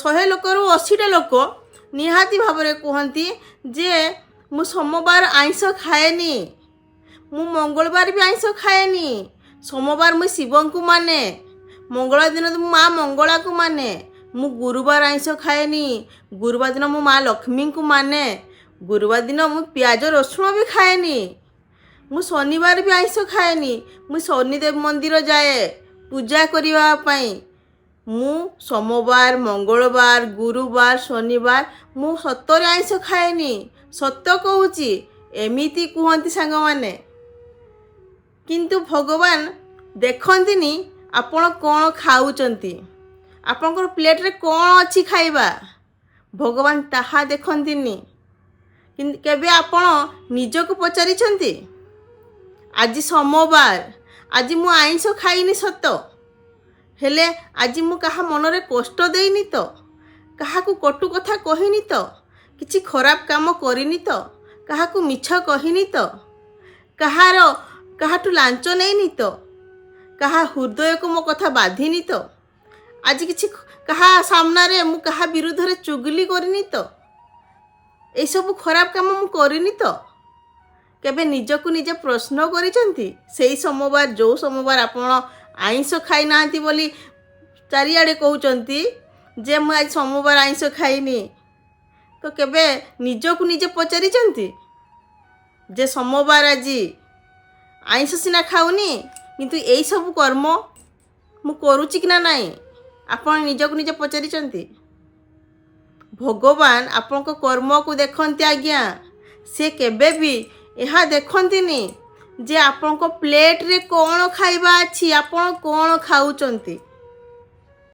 100 ଲୋକରୁ 80ଟା ଲୋକ ନିହାତି ଭାବରେ କୁହନ୍ତି ଯେ ମୁଁ ସୋମବାର ଆଇଁଷ ଖାଏନି, ମୁଁ ମଙ୍ଗଳବାର ବି ଆଇଁଷ ଖାଏନି, ସୋମବାର ମୁଁ ଶିବଙ୍କୁ ମାନେ, ମଙ୍ଗଳବାର ଦିନ ମୁଁ ମା ମଙ୍ଗଳାକୁ ମାନେ, ମୁଁ ଗୁରୁବାର ଆଇଁଷ ଖାଏନି, ଗୁରୁବାର ଦିନ ମୁଁ ମା ଲକ୍ଷ୍ମୀଙ୍କୁ ମାନେ, ଗୁରୁବାର ଦିନ ମୁଁ ପିଆଜ ରସୁଣ ବି ଖାଏନି, ମୁଁ ଶନିବାର ବି ଆଇଁଷ ଖାଏନି, ମୁଁ ଶନିଦେବ ମନ୍ଦିର ଯାଏ ପୂଜା କରିବା ପାଇଁ, ମୁଁ ସୋମବାର ମଙ୍ଗଳବାର ଗୁରୁବାର ଶନିବାର ମୁଁ ସତରେ ଆଇଁଷ ଖାଏନି, ସତ କହୁଛି। ଏମିତି କୁହନ୍ତି ସାଙ୍ଗମାନେ। କିନ୍ତୁ ଭଗବାନ ଦେଖନ୍ତିନି ଆପଣ କ'ଣ ଖାଉଛନ୍ତି, ଆପଣଙ୍କର ପ୍ଲେଟ୍ରେ କ'ଣ ଅଛି ଖାଇବା, ଭଗବାନ ତାହା ଦେଖନ୍ତିନି। କିନ୍ତୁ କେବେ ଆପଣ ନିଜକୁ ପଚାରିଛନ୍ତି ଆଜି ସୋମବାର, ଆଜି ମୁଁ ଆଇଁଷ ଖାଇନି ସତ, ହେଲେ ଆଜି ମୁଁ କାହା ମନରେ କଷ୍ଟ ଦେଇନି ତ, କାହାକୁ କଟୁ କଥା କହିନି ତ, କିଛି ଖରାପ କାମ କରିନି ତ, କାହାକୁ ମିଛ କହିନି ତ, କାହାଠୁ ଲାଞ୍ଚ ନେଇନି ତ, କାହା ହୃଦୟକୁ ମୋ କଥା ବାଧିନି ତ, ଆଜି କିଛି କାହା ସାମ୍ନାରେ ମୁଁ କାହା ବିରୁଦ୍ଧରେ ଚୁଗଲି କରିନି ତ, ଏଇସବୁ ଖରାପ କାମ ମୁଁ କରିନି ତ। କେବେ ନିଜକୁ ନିଜେ ପ୍ରଶ୍ନ କରିଛନ୍ତି? ସେଇ ସୋମବାର, ଯେଉଁ ସୋମବାର ଆପଣ ଆଇଁଷ ଖାଇନାହାନ୍ତି ବୋଲି ଚାରିଆଡ଼େ କହୁଛନ୍ତି ଯେ ମୁଁ ଆଜି ସୋମବାର ଆଇଁଷ ଖାଇନି, ତ କେବେ ନିଜକୁ ନିଜେ ପଚାରିଛନ୍ତି ଯେ ସୋମବାର ଆଜି ଆଇଁଷ ସିନା ଖାଉନି କିନ୍ତୁ ଏଇସବୁ କର୍ମ ମୁଁ କରୁଛି କି ନା ନାହିଁ, ଆପଣ ନିଜକୁ ନିଜେ ପଚାରିଛନ୍ତି? ଭଗବାନ ଆପଣଙ୍କ କର୍ମକୁ ଦେଖନ୍ତି ଆଜ୍ଞା, ସେ କେବେ ବି ଏହା ଦେଖନ୍ତିନି ଯେ ଆପଣଙ୍କ ପ୍ଲେଟ୍ରେ କ'ଣ ଖାଇବା ଅଛି, ଆପଣ କ'ଣ ଖାଉଛନ୍ତି।